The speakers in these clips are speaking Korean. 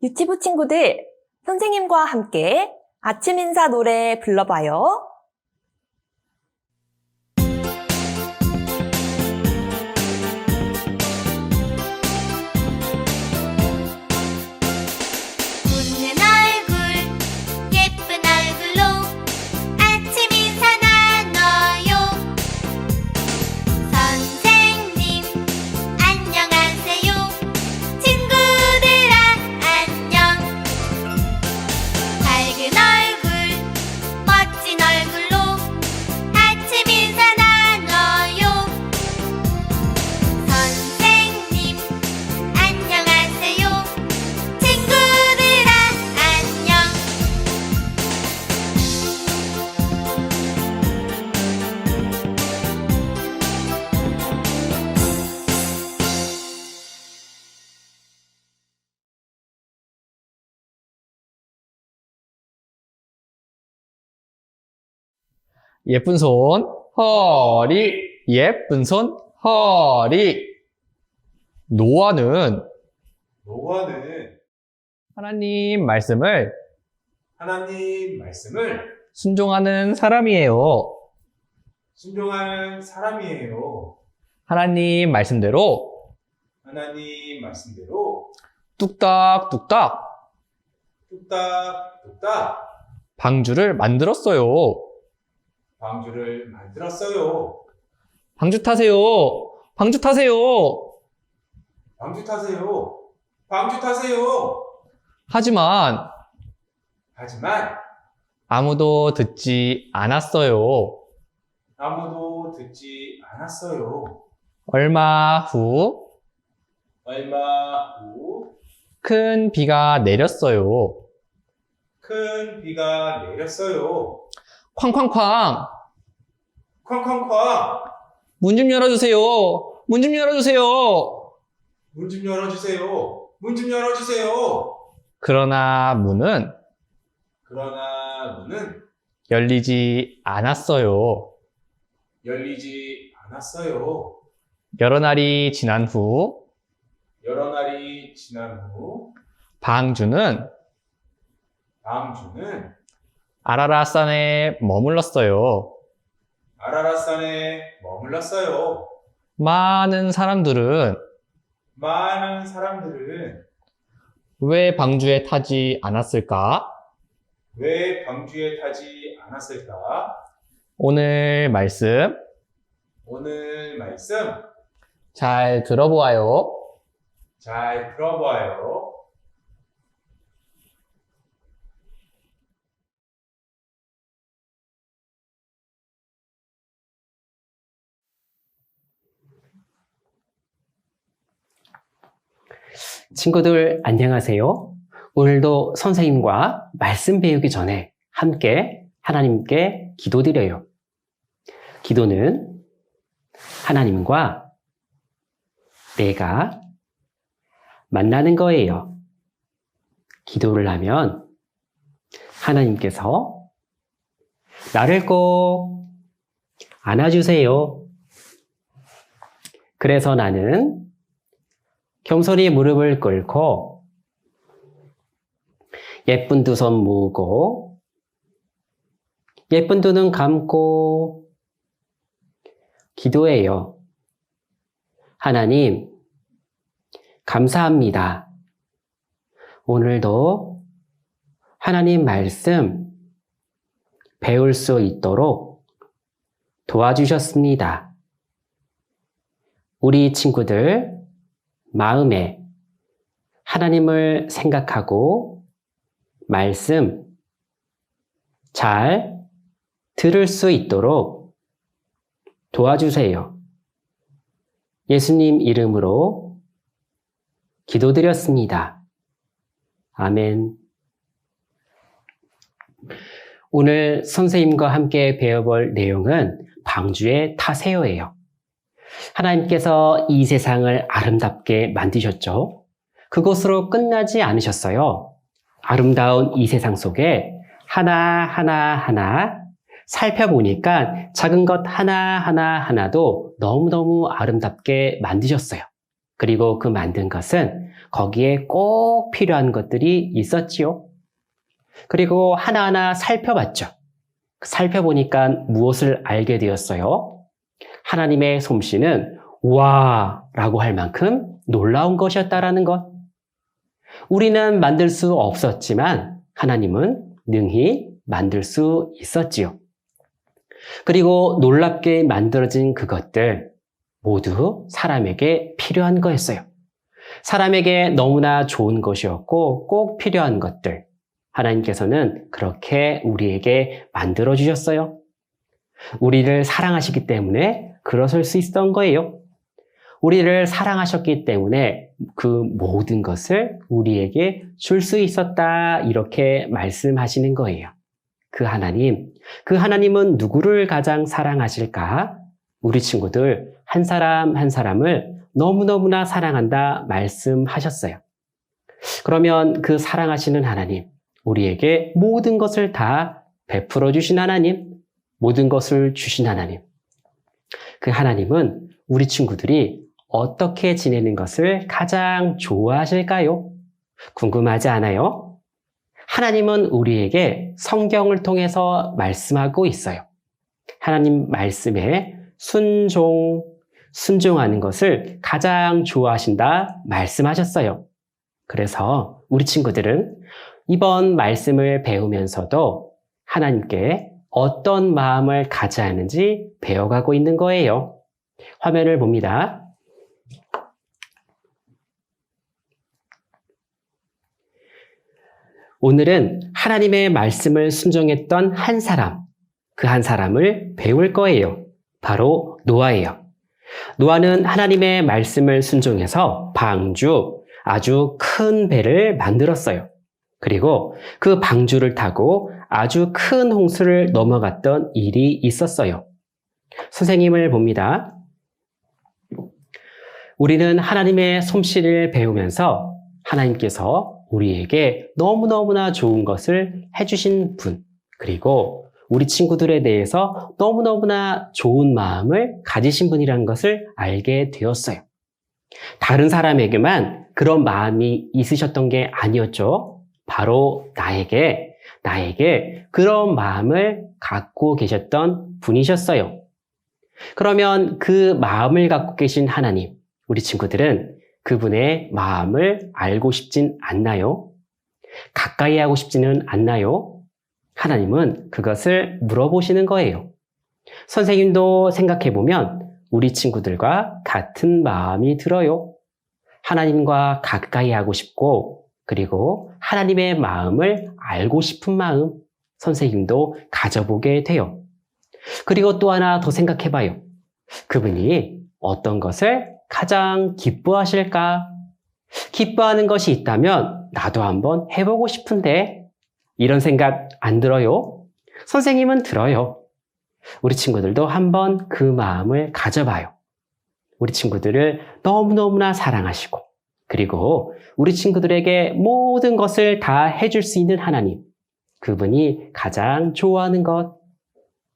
유치부 친구들, 선생님과 함께 아침 인사 노래 불러봐요. 웃는 얼굴, 예쁜 얼굴로 아침 인사 나눠요. 선생님, 안녕하세요. 친구들아, 안녕. 밝은 얼굴, 멋진 얼굴로 아침 인사 나눠요. 선생님, 안녕하세요. 친구들아, 안녕. 예쁜 손, 허리, 예쁜 손, 허리. 노아는 하나님 말씀을 순종하는 사람이에요. 하나님 말씀대로 뚝딱뚝딱 방주를 만들었어요. 방주 타세요. 방주 타세요. 하지만 아무도 듣지 않았어요. 얼마 후 큰 비가 내렸어요. 쾅쾅쾅. 문 좀 열어주세요. 문 좀 열어주세요. 그러나 문은 열리지 않았어요. 여러 날이 지난 후 방주는 아라랏산에 머물렀어요. 많은 사람들은 왜 방주에 타지 않았을까? 오늘 말씀 잘 들어보아요. 친구들 안녕하세요. 오늘도 선생님과 말씀 배우기 전에 함께 하나님께 기도드려요. 기도는 하나님과 내가 만나는 거예요. 기도를 하면 하나님께서 나를 꼭 안아주세요. 그래서 나는 겸손히 무릎을 꿇고 예쁜 두 손 모으고 예쁜 두 눈 감고 기도해요. 하나님, 감사합니다. 오늘도 하나님 말씀 배울 수 있도록 도와주셨습니다. 우리 친구들 마음에 하나님을 생각하고 말씀 잘 들을 수 있도록 도와주세요. 예수님 이름으로 기도드렸습니다. 아멘. 오늘 선생님과 함께 배워볼 내용은 방주에 타세요예요. 하나님께서 이 세상을 아름답게 만드셨죠. 그것으로 끝나지 않으셨어요. 아름다운 이 세상 속에 하나하나 살펴보니까 작은 것 하나하나도 너무너무 아름답게 만드셨어요. 그리고 그 만든 것은 거기에 꼭 필요한 것들이 있었지요. 그리고 하나하나 살펴봤죠. 살펴보니까 무엇을 알게 되었어요? 하나님의 솜씨는 와 라고 할 만큼 놀라운 것이었다라는 것. 우리는 만들 수 없었지만 하나님은 능히 만들 수 있었지요. 그리고 놀랍게 만들어진 그것들 모두 사람에게 필요한 거였어요. 사람에게 너무나 좋은 것이었고 꼭 필요한 것들. 하나님께서는 그렇게 우리에게 만들어 주셨어요. 우리를 사랑하시기 때문에 그러실 수 있었던 거예요. 우리를 사랑하셨기 때문에 그 모든 것을 우리에게 줄 수 있었다 이렇게 말씀하시는 거예요. 그 하나님은 누구를 가장 사랑하실까? 우리 친구들 한 사람 한 사람을 너무너무나 사랑한다 말씀하셨어요. 그러면 그 사랑하시는 하나님, 우리에게 모든 것을 다 베풀어 주신 하나님, 모든 것을 주신 하나님. 그 하나님은 우리 친구들이 어떻게 지내는 것을 가장 좋아하실까요? 궁금하지 않아요? 하나님은 우리에게 성경을 통해서 말씀하고 있어요. 하나님 말씀에 순종하는 것을 가장 좋아하신다 말씀하셨어요. 그래서 우리 친구들은 이번 말씀을 배우면서도 하나님께 어떤 마음을 가져야 하는지 배워가고 있는 거예요. 화면을 봅니다. 오늘은 하나님의 말씀을 순종했던 한 사람, 그 한 사람을 배울 거예요. 바로 노아예요. 노아는 하나님의 말씀을 순종해서 방주, 아주 큰 배를 만들었어요. 그리고 그 방주를 타고 아주 큰 홍수를 넘어갔던 일이 있었어요. 선생님을 봅니다. 우리는 하나님의 솜씨를 배우면서 하나님께서 우리에게 너무너무나 좋은 것을 해주신 분, 그리고 우리 친구들에 대해서 너무너무나 좋은 마음을 가지신 분이라는 것을 알게 되었어요. 다른 사람에게만 그런 마음이 있으셨던 게 아니었죠. 바로 나에게 그런 마음을 갖고 계셨던 분이셨어요. 그러면 그 마음을 갖고 계신 하나님, 우리 친구들은 그분의 마음을 알고 싶진 않나요? 가까이 하고 싶지는 않나요? 하나님은 그것을 물어보시는 거예요. 선생님도 생각해보면 우리 친구들과 같은 마음이 들어요. 하나님과 가까이 하고 싶고, 그리고 하나님의 마음을 알고 싶은 마음, 선생님도 가져보게 돼요. 그리고 또 하나 더 생각해봐요. 그분이 어떤 것을 가장 기뻐하실까? 기뻐하는 것이 있다면 나도 한번 해보고 싶은데, 이런 생각 안 들어요? 선생님은 들어요. 우리 친구들도 한번 그 마음을 가져봐요. 우리 친구들을 너무너무나 사랑하시고, 그리고 우리 친구들에게 모든 것을 다 해줄 수 있는 하나님, 그분이 가장 좋아하는 것,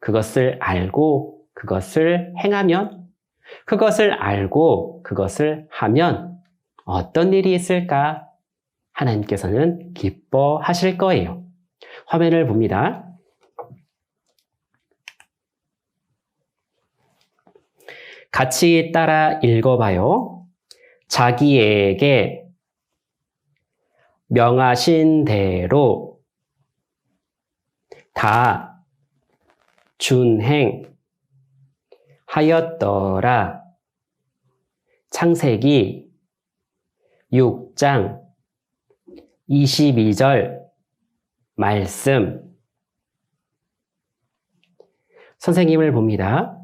그것을 알고 그것을 행하면, 그것을 알고 그것을 하면 어떤 일이 있을까? 하나님께서는 기뻐하실 거예요. 화면을 봅니다. 같이 따라 읽어봐요. 자기에게 명하신 대로 다 준행하였더라. 창세기 6장 22절 말씀. 선생님을 봅니다.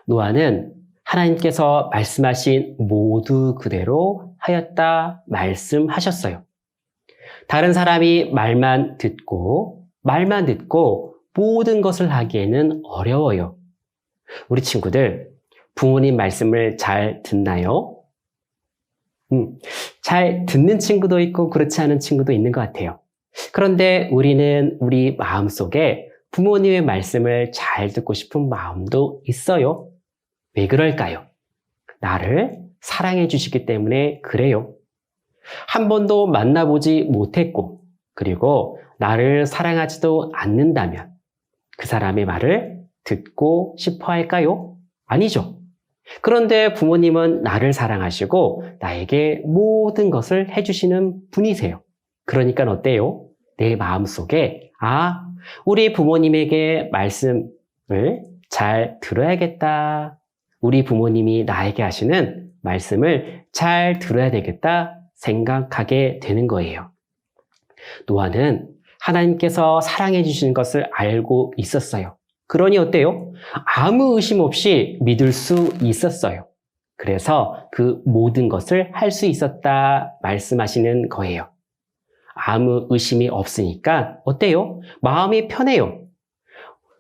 노아는 하나님께서 말씀하신 모두 그대로 하였다 말씀하셨어요. 다른 사람이 말만 듣고 모든 것을 하기에는 어려워요. 우리 친구들, 부모님 말씀을 잘 듣나요? 잘 듣는 친구도 있고 그렇지 않은 친구도 있는 것 같아요. 그런데 우리는 우리 마음속에 부모님의 말씀을 잘 듣고 싶은 마음도 있어요. 왜 그럴까요? 나를 사랑해 주시기 때문에 그래요. 한 번도 만나보지 못했고, 그리고 나를 사랑하지도 않는다면 그 사람의 말을 듣고 싶어 할까요? 아니죠. 그런데 부모님은 나를 사랑하시고 나에게 모든 것을 해주시는 분이세요. 그러니까 어때요? 내 마음속에 우리 부모님에게 말씀을 잘 들어야겠다. 우리 부모님이 나에게 하시는 말씀을 잘 들어야 되겠다 생각하게 되는 거예요. 노아는 하나님께서 사랑해 주시는 것을 알고 있었어요. 그러니 어때요? 아무 의심 없이 믿을 수 있었어요. 그래서 그 모든 것을 할 수 있었다 말씀하시는 거예요. 아무 의심이 없으니까 어때요? 마음이 편해요.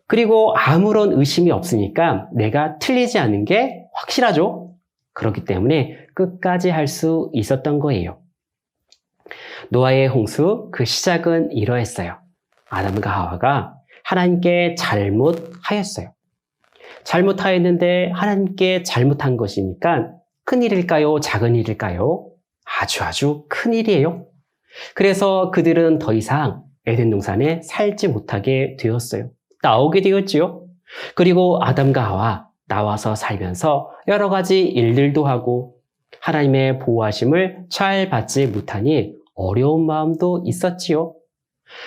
그리고 아무런 의심이 없으니까 내가 틀리지 않은 게 확실하죠? 그렇기 때문에 끝까지 할 수 있었던 거예요. 노아의 홍수, 그 시작은 이러했어요. 아담과 하와가 하나님께 잘못하였어요. 잘못하였는데 하나님께 잘못한 것이니까 큰 일일까요? 작은 일일까요? 아주 큰 일이에요. 그래서 그들은 더 이상 에덴 동산에 살지 못하게 되었어요. 나오게 되었지요. 그리고 아담과 하와 나와서 살면서 여러 가지 일들도 하고 하나님의 보호하심을 잘 받지 못하니 어려운 마음도 있었지요.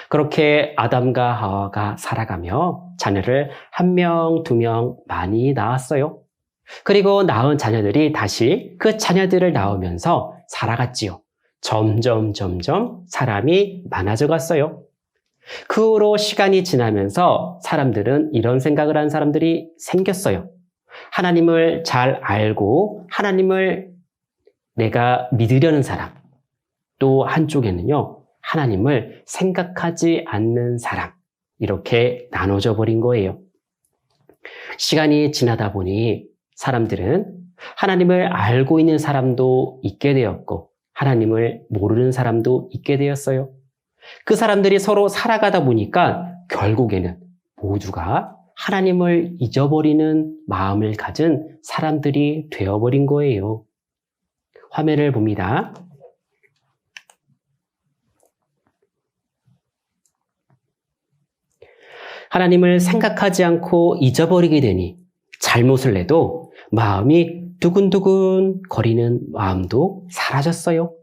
그렇게 아담과 하와가 살아가며 자녀를 1명, 2명 많이 낳았어요. 그리고 낳은 자녀들이 다시 그 자녀들을 낳으면서 살아갔지요. 점점 사람이 많아져 갔어요. 그 후로 시간이 지나면서 사람들은 이런 생각을 한 사람들이 생겼어요. 하나님을 잘 알고 하나님을 내가 믿으려는 사람, 또 한쪽에는요, 하나님을 생각하지 않는 사람, 이렇게 나눠져 버린 거예요. 시간이 지나다 보니 사람들은 하나님을 알고 있는 사람도 있게 되었고 하나님을 모르는 사람도 있게 되었어요. 그 사람들이 서로 살아가다 보니까 결국에는 모두가 하나님을 잊어버리는 마음을 가진 사람들이 되어버린 거예요. 화면을 봅니다. 하나님을 생각하지 않고 잊어버리게 되니 잘못을 해도 마음이 두근두근 거리는 마음도 사라졌어요.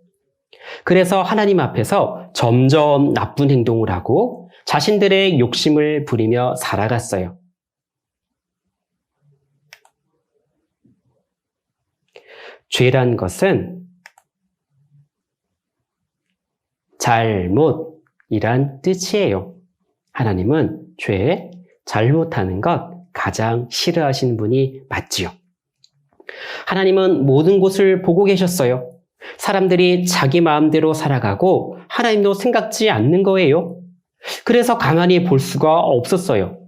그래서 하나님 앞에서 점점 나쁜 행동을 하고 자신들의 욕심을 부리며 살아갔어요. 죄란 것은 잘못이란 뜻이에요. 하나님은 죄, 잘못하는 것 가장 싫어하시는 분이 맞지요. 하나님은 모든 곳을 보고 계셨어요. 사람들이 자기 마음대로 살아가고 하나님도 생각지 않는 거예요. 그래서 가만히 볼 수가 없었어요.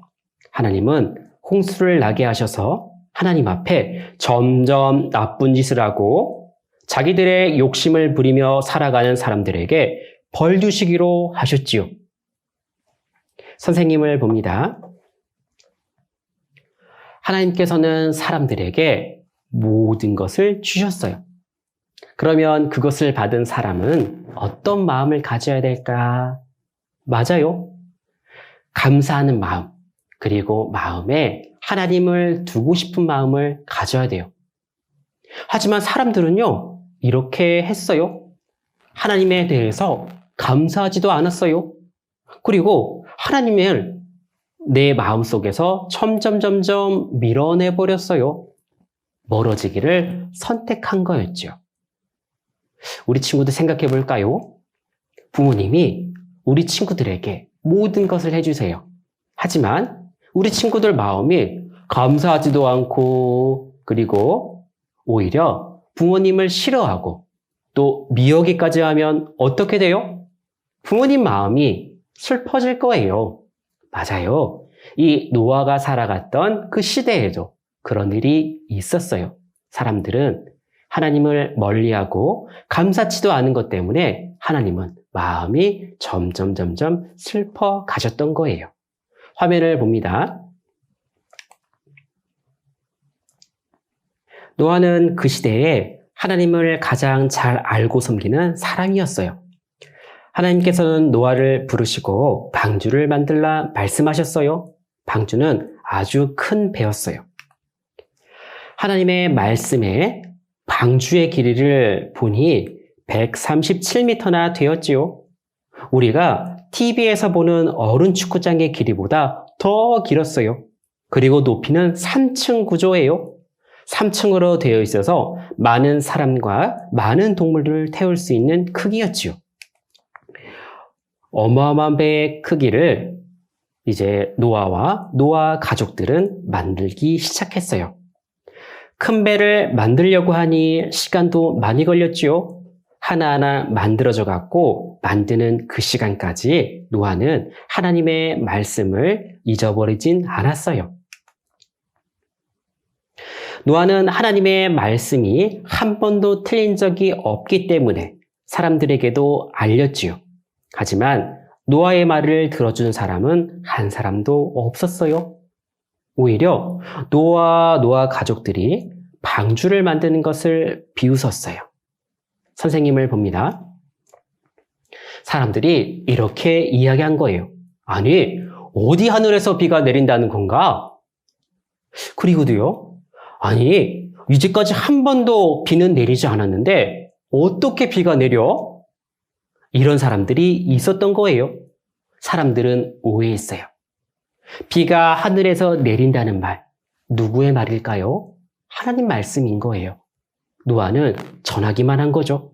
하나님은 홍수를 나게 하셔서 하나님 앞에 점점 나쁜 짓을 하고 자기들의 욕심을 부리며 살아가는 사람들에게 벌 주시기로 하셨지요. 선생님을 봅니다. 하나님께서는 사람들에게 모든 것을 주셨어요. 그러면 그것을 받은 사람은 어떤 마음을 가져야 될까? 맞아요. 감사하는 마음, 그리고 마음에 하나님을 두고 싶은 마음을 가져야 돼요. 하지만 사람들은요, 이렇게 했어요. 하나님에 대해서 감사하지도 않았어요. 그리고 하나님을 내 마음속에서 점점 밀어내버렸어요. 멀어지기를 선택한 거였죠. 우리 친구들 생각해 볼까요? 부모님이 우리 친구들에게 모든 것을 해주세요. 하지만 우리 친구들 마음이 감사하지도 않고 그리고 오히려 부모님을 싫어하고 또 미워하기까지 하면 어떻게 돼요? 부모님 마음이 슬퍼질 거예요. 맞아요. 이 노아가 살아갔던 그 시대에도 그런 일이 있었어요. 사람들은 하나님을 멀리하고 감사치도 않은 것 때문에 하나님은 마음이 점점 슬퍼 가셨던 거예요. 화면을 봅니다. 노아는 그 시대에 하나님을 가장 잘 알고 섬기는 사람이었어요. 하나님께서는 노아를 부르시고 방주를 만들라 말씀하셨어요. 방주는 아주 큰 배였어요. 하나님의 말씀에 방주의 길이를 보니 137m나 되었지요. 우리가 TV에서 보는 어른 축구장의 길이보다 더 길었어요. 그리고 높이는 3층 구조예요. 3층으로 되어 있어서 많은 사람과 많은 동물들을 태울 수 있는 크기였지요. 어마어마한 배의 크기를 이제 노아와 노아 가족들은 만들기 시작했어요. 큰 배를 만들려고 하니 시간도 많이 걸렸지요. 하나하나 만들어져 갖고 만드는 그 시간까지 노아는 하나님의 말씀을 잊어버리진 않았어요. 노아는 하나님의 말씀이 한 번도 틀린 적이 없기 때문에 사람들에게도 알렸지요. 하지만 노아의 말을 들어주는 사람은 한 사람도 없었어요. 오히려 노아 가족들이 방주를 만드는 것을 비웃었어요. 선생님을 봅니다. 사람들이 이렇게 이야기한 거예요. 아니, 어디 하늘에서 비가 내린다는 건가? 그리고도요, 아니, 이제까지 한 번도 비는 내리지 않았는데 어떻게 비가 내려? 이런 사람들이 있었던 거예요. 사람들은 오해했어요. 비가 하늘에서 내린다는 말, 누구의 말일까요? 하나님 말씀인 거예요. 노아는 전하기만 한 거죠.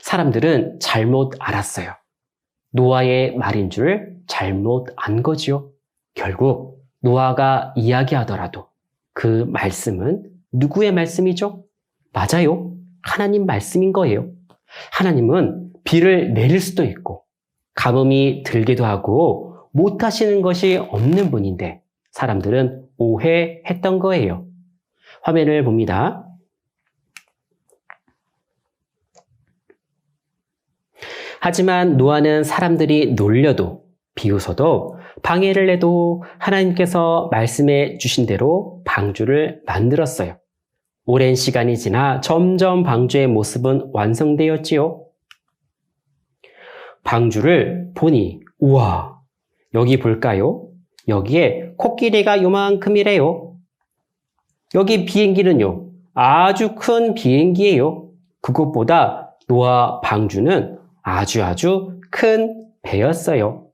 사람들은 잘못 알았어요. 노아의 말인 줄 잘못 안 거지요. 결국 노아가 이야기하더라도 그 말씀은 누구의 말씀이죠? 맞아요. 하나님 말씀인 거예요. 하나님은 비를 내릴 수도 있고 가뭄이 들기도 하고 못하시는 것이 없는 분인데 사람들은 오해했던 거예요. 화면을 봅니다. 하지만 노아는 사람들이 놀려도 비웃어도 방해를 해도 하나님께서 말씀해 주신 대로 방주를 만들었어요. 오랜 시간이 지나 점점 방주의 모습은 완성되었지요. 방주를 보니 우와, 여기 볼까요? 여기에 코끼리가 요만큼이래요. 여기 비행기는요, 아주 큰 비행기예요. 그것보다 노아 방주는 아주 큰 배였어요.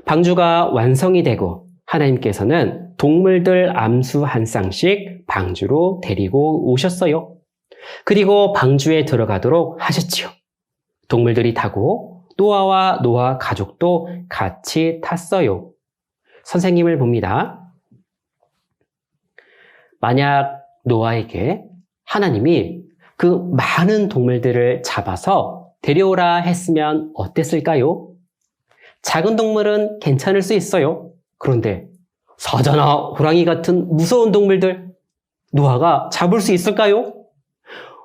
방주가 완성이 되고 하나님께서는 동물들 암수 한 쌍씩 방주로 데리고 오셨어요. 그리고 방주에 들어가도록 하셨지요. 동물들이 타고 노아와 노아 가족도 같이 탔어요. 선생님을 봅니다. 만약 노아에게 하나님이 그 많은 동물들을 잡아서 데려오라 했으면 어땠을까요? 작은 동물은 괜찮을 수 있어요. 그런데 사자나 호랑이 같은 무서운 동물들, 노아가 잡을 수 있을까요?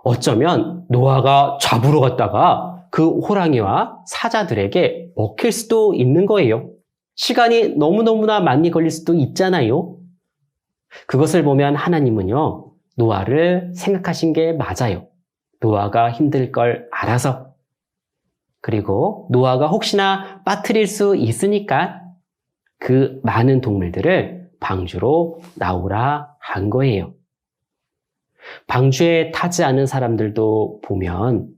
어쩌면 노아가 잡으러 갔다가 그 호랑이와 사자들에게 먹힐 수도 있는 거예요. 시간이 너무너무나 많이 걸릴 수도 있잖아요. 그것을 보면 하나님은요, 노아를 생각하신 게 맞아요. 노아가 힘들 걸 알아서. 그리고 노아가 혹시나 빠뜨릴 수 있으니까 그 많은 동물들을 방주로 나오라 한 거예요. 방주에 타지 않은 사람들도 보면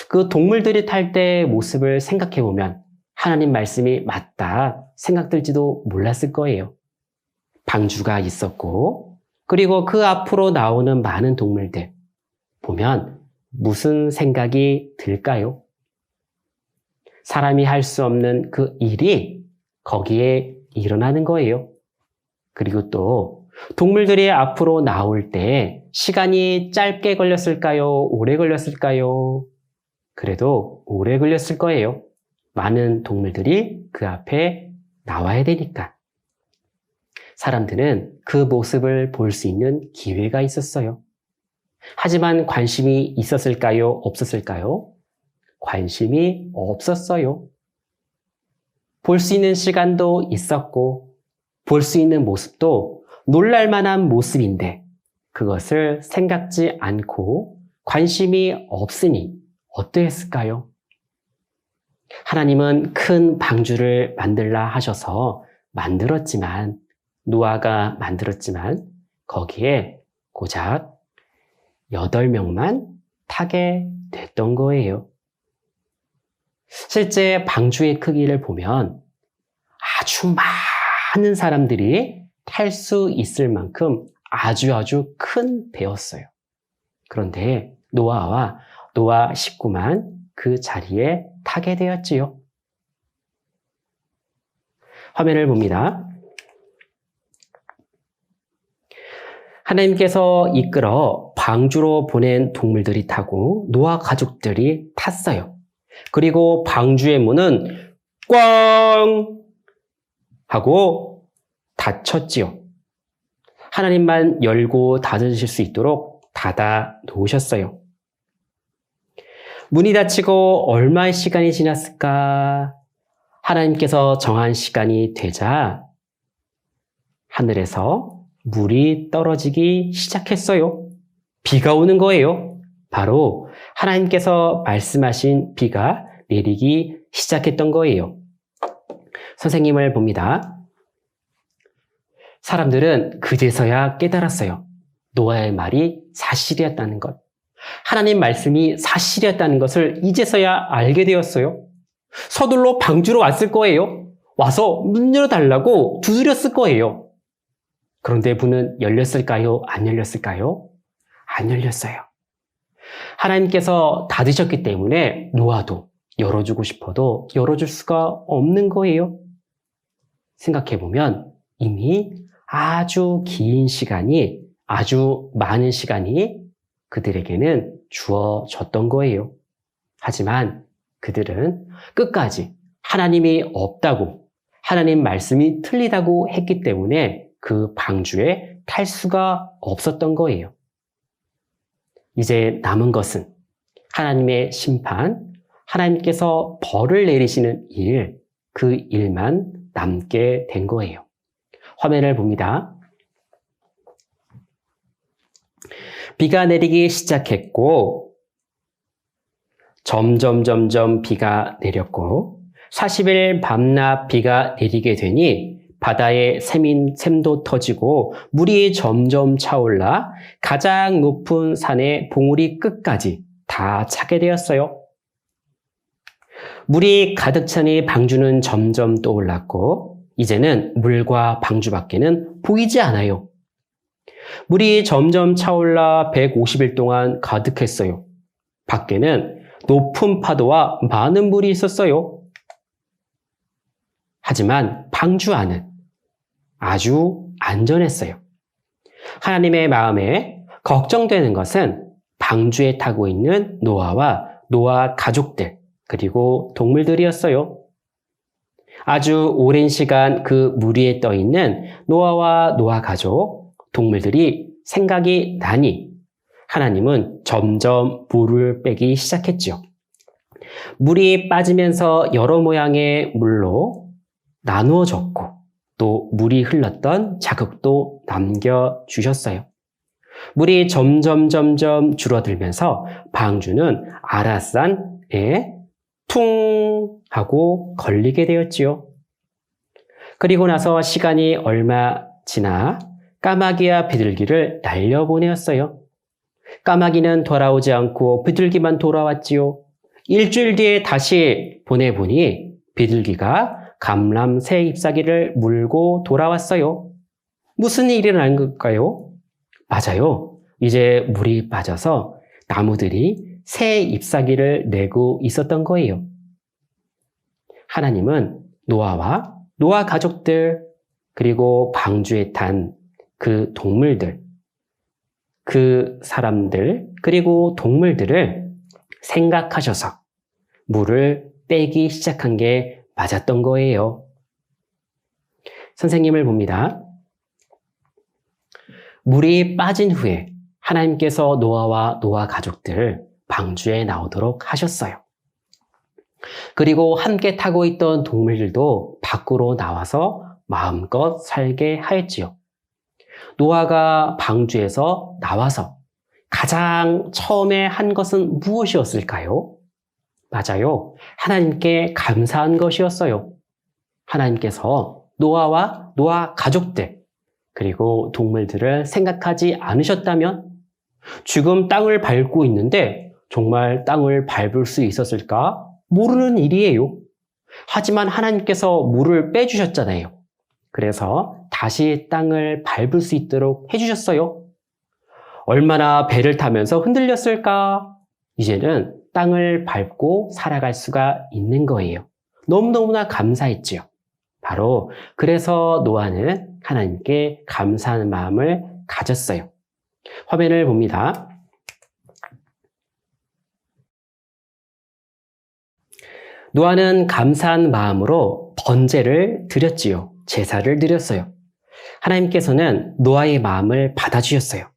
그 동물들이 탈 때의 모습을 생각해 보면 하나님 말씀이 맞다 생각들지도 몰랐을 거예요. 방주가 있었고 그리고 그 앞으로 나오는 많은 동물들 보면 무슨 생각이 들까요? 사람이 할 수 없는 그 일이 거기에 일어나는 거예요. 그리고 또 동물들이 앞으로 나올 때 시간이 짧게 걸렸을까요? 오래 걸렸을까요? 그래도 오래 걸렸을 거예요. 많은 동물들이 그 앞에 나와야 되니까. 사람들은 그 모습을 볼 수 있는 기회가 있었어요. 하지만 관심이 있었을까요? 없었을까요? 관심이 없었어요. 볼 수 있는 시간도 있었고, 볼 수 있는 모습도 놀랄만한 모습인데, 그것을 생각지 않고 관심이 없으니 어떠했을까요? 하나님은 큰 방주를 만들라 하셔서 만들었지만, 노아가 만들었지만, 거기에 고작 8명만 타게 됐던 거예요. 실제 방주의 크기를 보면 아주 많은 사람들이 탈 수 있을 만큼 아주 큰 배였어요. 그런데 노아와 노아 식구만 그 자리에 타게 되었지요. 화면을 봅니다. 하나님께서 이끌어 방주로 보낸 동물들이 타고 노아 가족들이 탔어요. 그리고 방주의 문은 꽝 하고 닫혔지요. 하나님만 열고 닫으실 수 있도록 닫아 놓으셨어요. 문이 닫히고 얼마의 시간이 지났을까? 하나님께서 정한 시간이 되자 하늘에서 물이 떨어지기 시작했어요. 비가 오는 거예요. 바로 하나님께서 말씀하신 비가 내리기 시작했던 거예요. 선생님을 봅니다. 사람들은 그제서야 깨달았어요. 노아의 말이 사실이었다는 것. 하나님 말씀이 사실이었다는 것을 이제서야 알게 되었어요. 서둘러 방주로 왔을 거예요. 와서 문 열어달라고 두드렸을 거예요. 그런데 문은 열렸을까요? 안 열렸을까요? 안 열렸어요. 하나님께서 닫으셨기 때문에 노아도 열어주고 싶어도 열어줄 수가 없는 거예요. 생각해보면 이미 아주 긴 시간이, 아주 많은 시간이 그들에게는 주어졌던 거예요. 하지만 그들은 끝까지 하나님이 없다고, 하나님 말씀이 틀리다고 했기 때문에 그 방주에 탈 수가 없었던 거예요. 이제 남은 것은 하나님의 심판, 하나님께서 벌을 내리시는 일, 그 일만 남게 된 거예요. 화면을 봅니다. 비가 내리기 시작했고 점점 비가 내렸고 40일 밤낮 비가 내리게 되니 바다에 샘도 터지고 물이 점점 차올라 가장 높은 산의 봉우리 끝까지 다 차게 되었어요. 물이 가득 차니 방주는 점점 떠올랐고 이제는 물과 방주밖에는 보이지 않아요. 물이 점점 차올라 150일 동안 가득했어요. 밖에는 높은 파도와 많은 물이 있었어요. 하지만 방주 안은 아주 안전했어요. 하나님의 마음에 걱정되는 것은 방주에 타고 있는 노아와 노아 가족들, 그리고 동물들이었어요. 아주 오랜 시간 그 물 위에 떠 있는 노아와 노아 가족, 동물들이 생각이 나니 하나님은 점점 물을 빼기 시작했죠. 물이 빠지면서 여러 모양의 물로 나누어졌고 또 물이 흘렀던 자국도 남겨주셨어요. 물이 점점 줄어들면서 방주는 아라산에 퉁 하고 걸리게 되었지요. 그리고 나서 시간이 얼마 지나 까마귀와 비둘기를 날려보내었어요. 까마귀는 돌아오지 않고 비둘기만 돌아왔지요. 일주일 뒤에 다시 보내보니 비둘기가 감람새 잎사귀를 물고 돌아왔어요. 무슨 일이 일어난 걸까요? 맞아요. 이제 물이 빠져서 나무들이 새 잎사귀를 내고 있었던 거예요. 하나님은 노아와 노아 가족들, 그리고 방주에 탄 그 동물들, 그 사람들, 그리고 동물들을 생각하셔서 물을 빼기 시작한 게 맞았던 거예요. 선생님을 봅니다. 물이 빠진 후에 하나님께서 노아와 노아 가족들 방주에 나오도록 하셨어요. 그리고 함께 타고 있던 동물들도 밖으로 나와서 마음껏 살게 하였지요. 노아가 방주에서 나와서 가장 처음에 한 것은 무엇이었을까요? 맞아요. 하나님께 감사한 것이었어요. 하나님께서 노아와 노아 가족들, 그리고 동물들을 생각하지 않으셨다면 지금 땅을 밟고 있는데 정말 땅을 밟을 수 있었을까? 모르는 일이에요. 하지만 하나님께서 물을 빼주셨잖아요. 그래서 다시 땅을 밟을 수 있도록 해주셨어요. 얼마나 배를 타면서 흔들렸을까? 이제는 땅을 밟고 살아갈 수가 있는 거예요. 너무너무나 감사했지요. 바로 그래서 노아는 하나님께 감사하는 마음을 가졌어요. 화면을 봅니다. 노아는 감사한 마음으로 번제를 드렸지요. 제사를 드렸어요. 하나님께서는 노아의 마음을 받아주셨어요.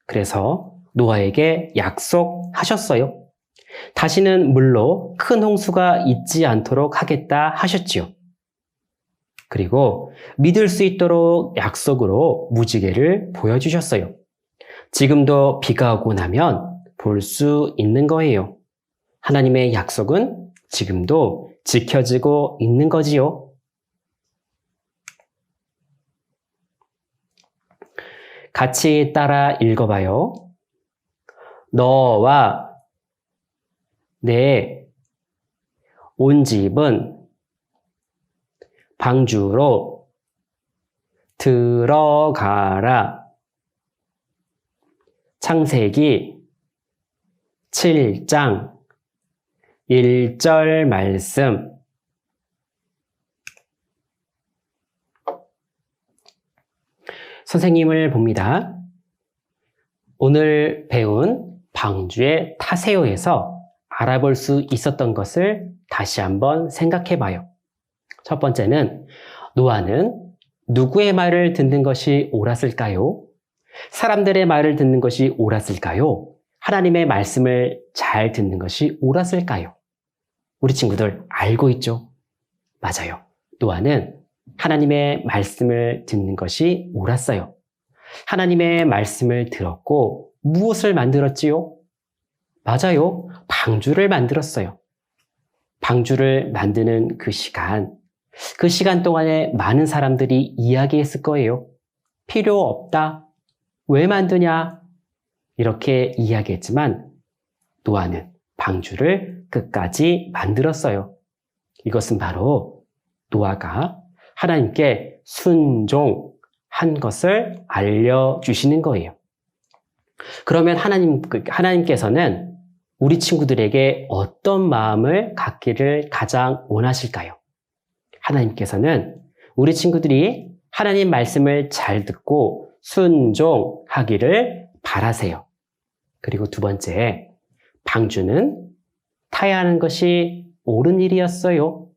그래서 노아에게 약속하셨어요. 다시는 물로 큰 홍수가 있지 않도록 하겠다 하셨지요. 그리고 믿을 수 있도록 약속으로 무지개를 보여주셨어요. 지금도 비가 오고 나면 볼 수 있는 거예요. 하나님의 약속은 지금도 지켜지고 있는 거지요. 같이 따라 읽어봐요. 너와 내 온 집은 방주로 들어가라. 창세기 7장 1절 말씀. 선생님을 봅니다. 오늘 배운 방주에 타세요에서 알아볼 수 있었던 것을 다시 한번 생각해 봐요. 첫 번째는 노아는 누구의 말을 듣는 것이 옳았을까요? 사람들의 말을 듣는 것이 옳았을까요? 하나님의 말씀을 잘 듣는 것이 옳았을까요? 우리 친구들 알고 있죠? 맞아요. 노아는 하나님의 말씀을 듣는 것이 옳았어요. 하나님의 말씀을 들었고 무엇을 만들었지요? 맞아요. 방주를 만들었어요. 방주를 만드는 그 시간 동안에 많은 사람들이 이야기했을 거예요. 필요 없다. 왜 만드냐? 이렇게 이야기했지만 노아는 방주를 끝까지 만들었어요. 이것은 바로 노아가 하나님께 순종한 것을 알려주시는 거예요. 그러면 하나님께서는 우리 친구들에게 어떤 마음을 갖기를 가장 원하실까요? 하나님께서는 우리 친구들이 하나님 말씀을 잘 듣고 순종하기를 바라세요. 그리고 두 번째, 방주는 타야 하는 것이 옳은 일이었어요.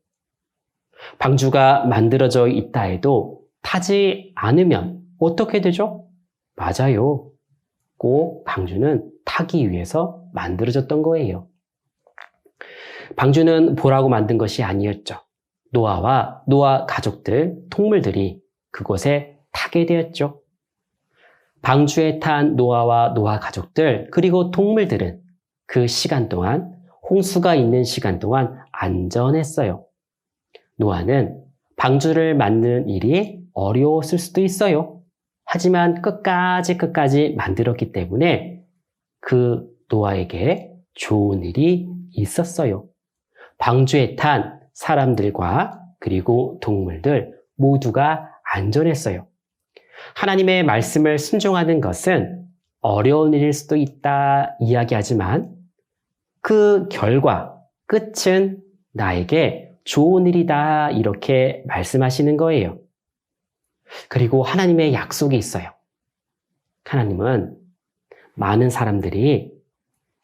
방주가 만들어져 있다 해도 타지 않으면 어떻게 되죠? 맞아요. 꼭 방주는 타기 위해서 만들어졌던 거예요. 방주는 보라고 만든 것이 아니었죠. 노아와 노아 가족들, 동물들이 그곳에 타게 되었죠. 방주에 탄 노아와 노아 가족들, 그리고 동물들은 그 시간 동안, 홍수가 있는 시간 동안 안전했어요. 노아는 방주를 만드는 일이 어려웠을 수도 있어요. 하지만 끝까지 만들었기 때문에 그 노아에게 좋은 일이 있었어요. 방주에 탄 사람들과 그리고 동물들 모두가 안전했어요. 하나님의 말씀을 순종하는 것은 어려운 일일 수도 있다 이야기하지만 그 결과, 끝은 나에게 좋은 일이다 이렇게 말씀하시는 거예요. 그리고 하나님의 약속이 있어요. 하나님은 많은 사람들이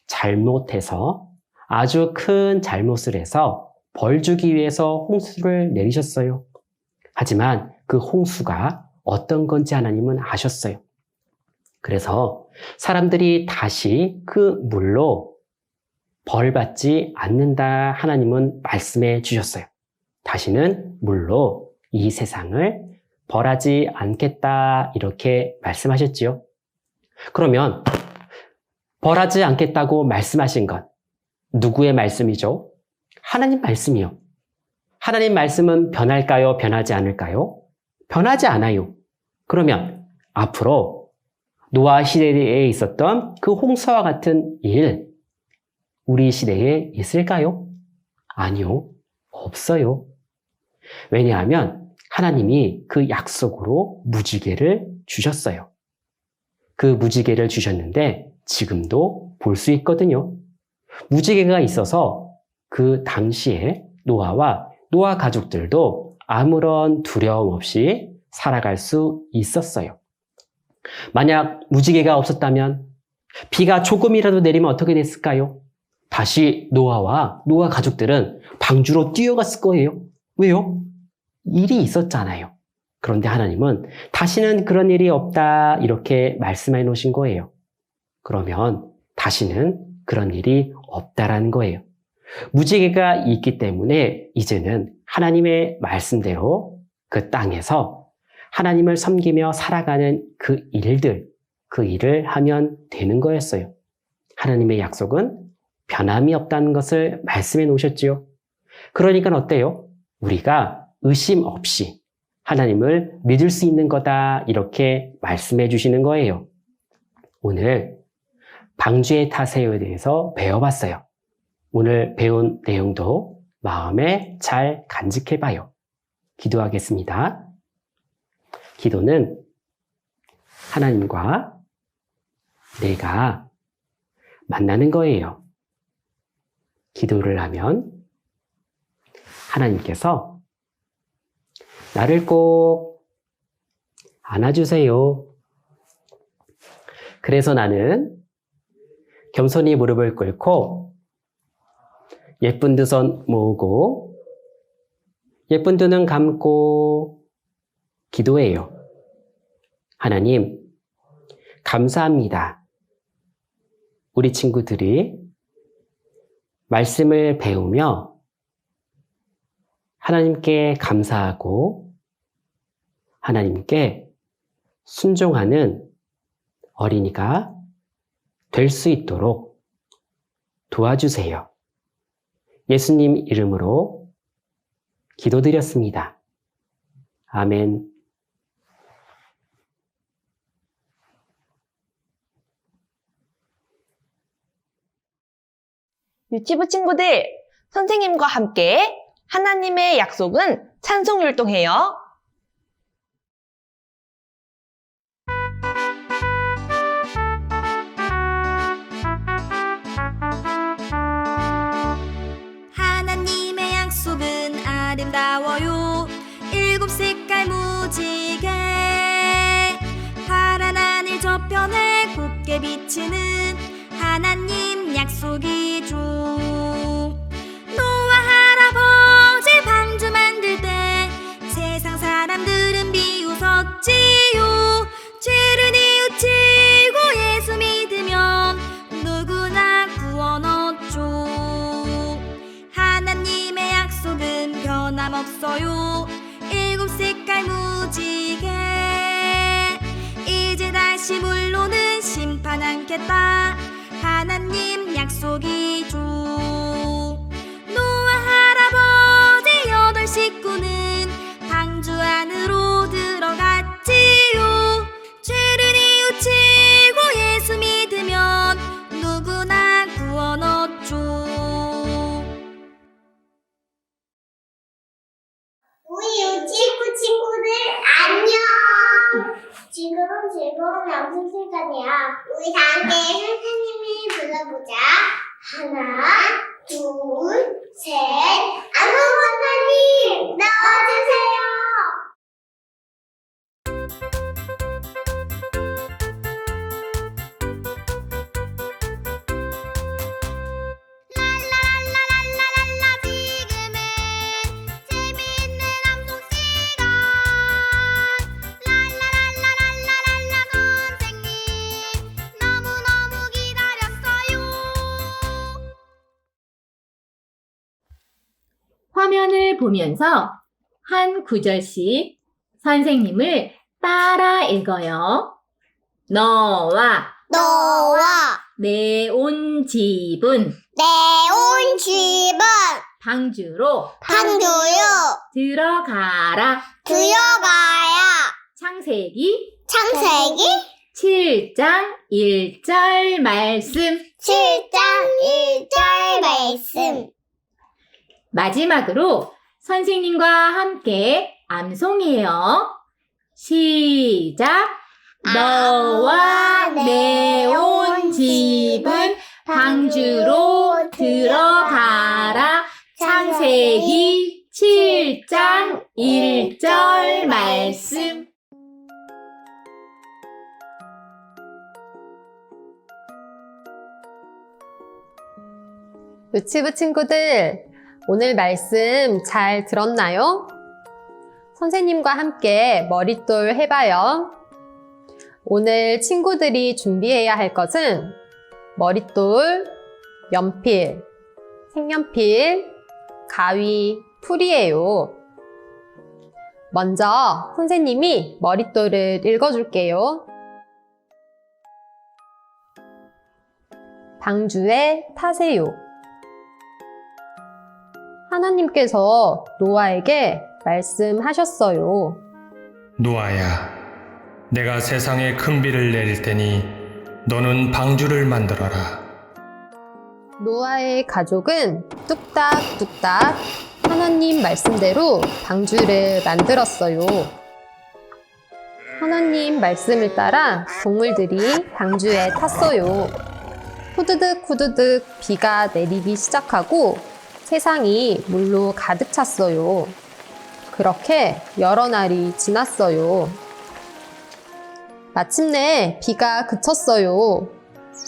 잘못해서 아주 큰 잘못을 해서 벌 주기 위해서 홍수를 내리셨어요. 하지만 그 홍수가 어떤 건지 하나님은 아셨어요. 그래서 사람들이 다시 그 물로 벌받지 않는다 하나님은 말씀해 주셨어요. 다시는 물로 이 세상을 벌하지 않겠다 이렇게 말씀하셨지요. 그러면 벌하지 않겠다고 말씀하신 것 누구의 말씀이죠? 하나님 말씀이요. 하나님 말씀은 변할까요? 변하지 않을까요? 변하지 않아요. 그러면 앞으로 노아 시대에 있었던 그 홍수와 같은 일 우리 시대에 있을까요? 아니요. 없어요. 왜냐하면 하나님이 그 약속으로 무지개를 주셨어요. 그 무지개를 주셨는데 지금도 볼 수 있거든요. 무지개가 있어서 그 당시에 노아와 노아 가족들도 아무런 두려움 없이 살아갈 수 있었어요. 만약 무지개가 없었다면 비가 조금이라도 내리면 어떻게 됐을까요? 다시 노아와 노아 가족들은 방주로 뛰어갔을 거예요. 왜요? 일이 있었잖아요. 그런데 하나님은 다시는 그런 일이 없다 이렇게 말씀해 놓으신 거예요. 그러면 다시는 그런 일이 없다라는 거예요. 무지개가 있기 때문에 이제는 하나님의 말씀대로 그 땅에서 하나님을 섬기며 살아가는 그 일을 하면 되는 거였어요. 하나님의 약속은 변함이 없다는 것을 말씀해 놓으셨지요. 그러니까 어때요? 우리가 의심 없이 하나님을 믿을 수 있는 거다 이렇게 말씀해 주시는 거예요. 오늘 방주의 타세요에 대해서 배워봤어요. 오늘 배운 내용도 마음에 잘 간직해 봐요. 기도하겠습니다. 기도는 하나님과 내가 만나는 거예요. 기도를 하면 하나님께서 나를 꼭 안아주세요. 그래서 나는 겸손히 무릎을 꿇고 예쁜 두 손 모으고 예쁜 두 눈 감고 기도해요. 하나님, 감사합니다. 우리 친구들이 말씀을 배우며 하나님께 감사하고 하나님께 순종하는 어린이가 될 수 있도록 도와주세요. 예수님 이름으로 기도드렸습니다. 아멘. 유치부 친구들, 선생님과 함께 하나님의 약속은 찬송 율동해요. 하나님의 약속은 아름다워요. 7색깔 무지개 파란 하늘 저편에 곱게 비치는 하나님 약속이죠. 노아 할아버지 방주 만들 때 세상 사람들은 비웃었지요. 죄를 뉘우치고 예수 믿으면 누구나 구원 얻죠. 하나님의 약속은 변함없어요. 7색깔 무지개 이제 다시 물로는 심판 않겠다. 하나님 약속이죠. 노아 할아버지 8 식구는 방주 안으로 들어갔지요. 죄를 뉘우치고 예수 믿으면 누구나 구원 얻죠. 우리 유치부 친구들 안녕. 지금은 즐거운 영상 시간이야. 우리 다 함께 선생님이 불러보자. 하나, 둘, 셋. 아무거나님 나와주세요. 랄랄랄랄랄랄라 지금은 재미있는 암송 시간. 랄랄랄랄랄랄라 선생님 화면을 보면서 한 구절씩 선생님을 따라 읽어요. 너와 내 온 집은 내 온 집은 방주로 방주요 들어가라. 들어가야 창세기 창세기 7장 1절 말씀. 7장 1절 말씀. 마지막으로 선생님과 함께 암송해요. 시작! 너와 내 온 집은 방주로 들어가라. 창세기 7장 1절 말씀. 유치부 친구들, 오늘 말씀 잘 들었나요? 선생님과 함께 머릿돌 해봐요. 오늘 친구들이 준비해야 할 것은 머릿돌, 연필, 색연필, 가위, 풀이에요. 먼저 선생님이 머릿돌을 읽어줄게요. 방주에 타세요. 하나님께서 노아에게 말씀하셨어요. 노아야, 내가 세상에 큰 비를 내릴 테니 너는 방주를 만들어라. 노아의 가족은 뚝딱뚝딱 하나님 말씀대로 방주를 만들었어요. 하나님 말씀을 따라 동물들이 방주에 탔어요. 후드득 후드득 비가 내리기 시작하고 세상이 물로 가득 찼어요. 그렇게 여러 날이 지났어요. 마침내 비가 그쳤어요.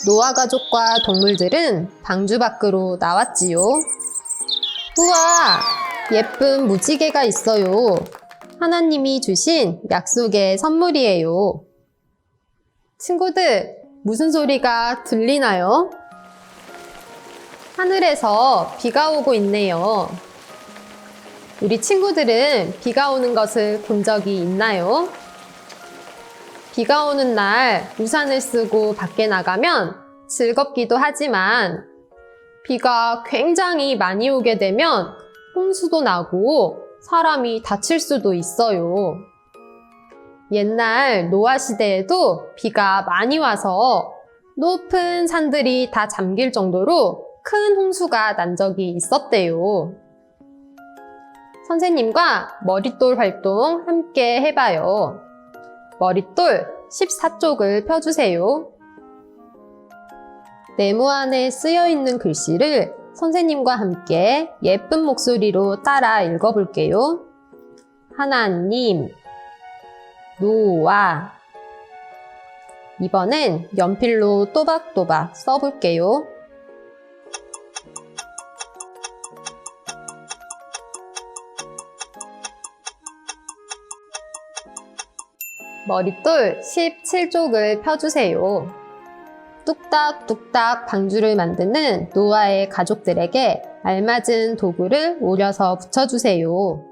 노아 가족과 동물들은 방주 밖으로 나왔지요. 우와! 예쁜 무지개가 있어요. 하나님이 주신 약속의 선물이에요. 친구들, 무슨 소리가 들리나요? 하늘에서 비가 오고 있네요. 우리 친구들은 비가 오는 것을 본 적이 있나요? 비가 오는 날 우산을 쓰고 밖에 나가면 즐겁기도 하지만 비가 굉장히 많이 오게 되면 홍수도 나고 사람이 다칠 수도 있어요. 옛날 노아 시대에도 비가 많이 와서 높은 산들이 다 잠길 정도로 큰 홍수가 난 적이 있었대요. 선생님과 머릿돌 활동 함께 해봐요. 머릿돌 14쪽을 펴주세요. 네모 안에 쓰여 있는 글씨를 선생님과 함께 예쁜 목소리로 따라 읽어볼게요. 하나님, 노아. 이번엔 연필로 또박또박 써볼게요. 머릿돌 17쪽을 펴주세요. 뚝딱뚝딱 방주를 만드는 노아의 가족들에게 알맞은 도구를 오려서 붙여주세요.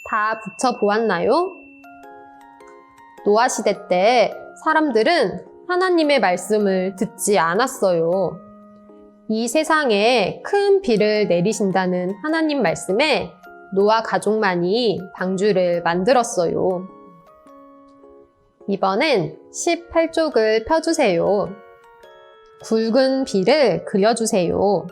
다 붙여보았나요? 노아 시대 때 사람들은 하나님의 말씀을 듣지 않았어요. 이 세상에 큰 비를 내리신다는 하나님 말씀에 노아 가족만이 방주를 만들었어요. 이번엔 18쪽을 펴주세요. 굵은 비를 그려주세요.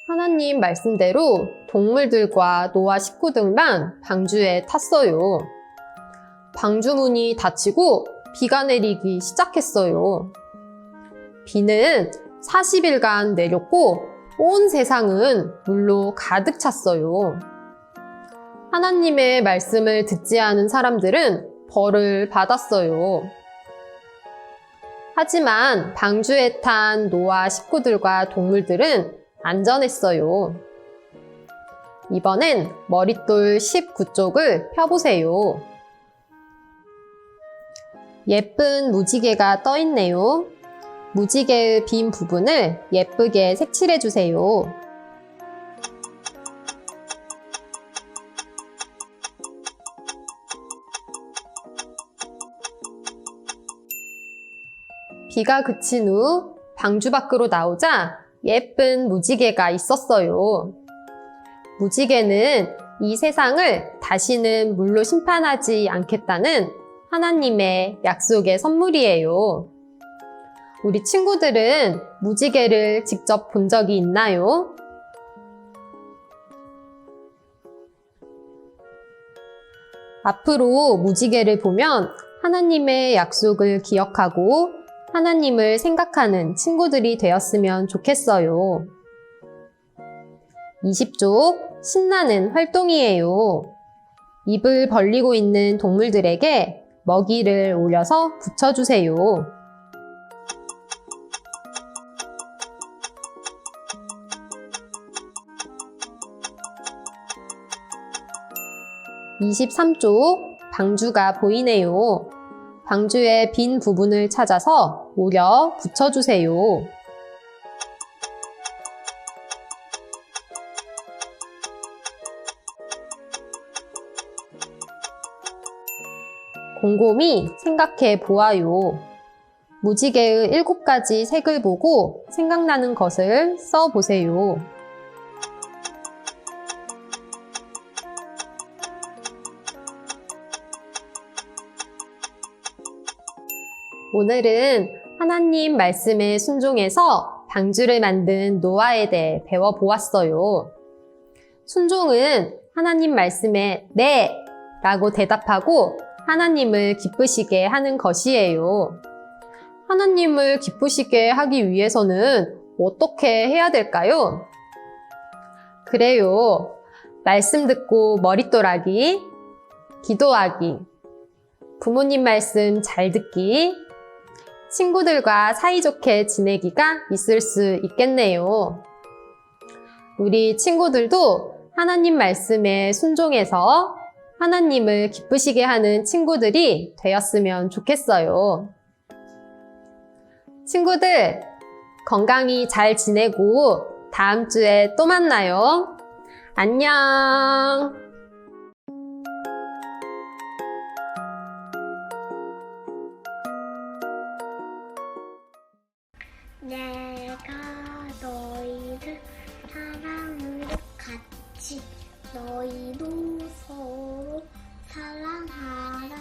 하나님 말씀대로 동물들과 노아 식구들만 방주에 탔어요. 방주 문이 닫히고 비가 내리기 시작했어요. 비는 40일간 내렸고 온 세상은 물로 가득 찼어요. 하나님의 말씀을 듣지 않은 사람들은 벌을 받았어요. 하지만 방주에 탄 노아 식구들과 동물들은 안전했어요. 이번엔 머릿돌 19쪽을 펴보세요. 예쁜 무지개가 떠 있네요. 무지개의 빈 부분을 예쁘게 색칠해주세요. 비가 그친 후 방주 밖으로 나오자 예쁜 무지개가 있었어요. 무지개는 이 세상을 다시는 물로 심판하지 않겠다는 하나님의 약속의 선물이에요. 우리 친구들은 무지개를 직접 본 적이 있나요? 앞으로 무지개를 보면 하나님의 약속을 기억하고 하나님을 생각하는 친구들이 되었으면 좋겠어요. 20쪽 신나는 활동이에요. 입을 벌리고 있는 동물들에게 먹이를 올려서 붙여주세요. (23쪽) 방주가 보이네요. 방주의 빈 부분을 찾아서 오려 붙여주세요. 곰곰이 생각해 보아요. 무지개의 7가지 색을 보고 생각나는 것을 써보세요. 오늘은 하나님 말씀에 순종해서 방주를 만든 노아에 대해 배워보았어요. 순종은 하나님 말씀에 네! 라고 대답하고 하나님을 기쁘시게 하는 것이에요. 하나님을 기쁘시게 하기 위해서는 어떻게 해야 될까요? 그래요. 말씀 듣고 머릿돌하기, 기도하기, 부모님 말씀 잘 듣기, 친구들과 사이좋게 지내기가 있을 수 있겠네요. 우리 친구들도 하나님 말씀에 순종해서 하나님을 기쁘시게 하는 친구들이 되었으면 좋겠어요. 친구들, 건강히 잘 지내고 다음 주에 또 만나요. 안녕! 내가 너희를 사랑으로 같이 너희도 서로 사랑하라.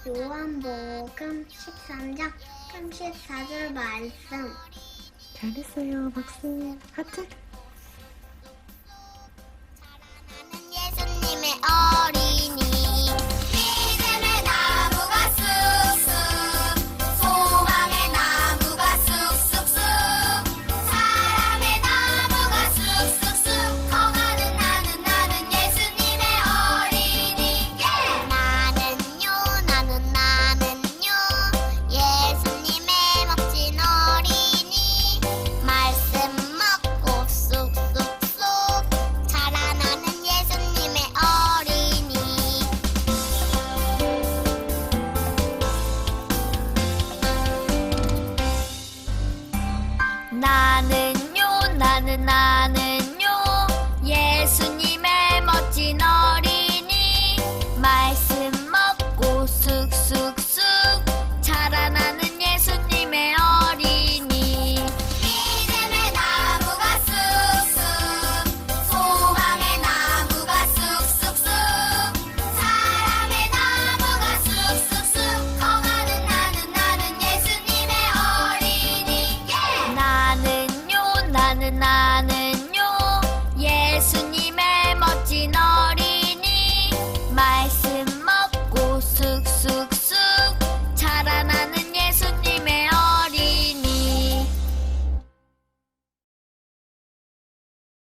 요한복음 13장 34절 말씀. 잘했어요. 박수. 하트.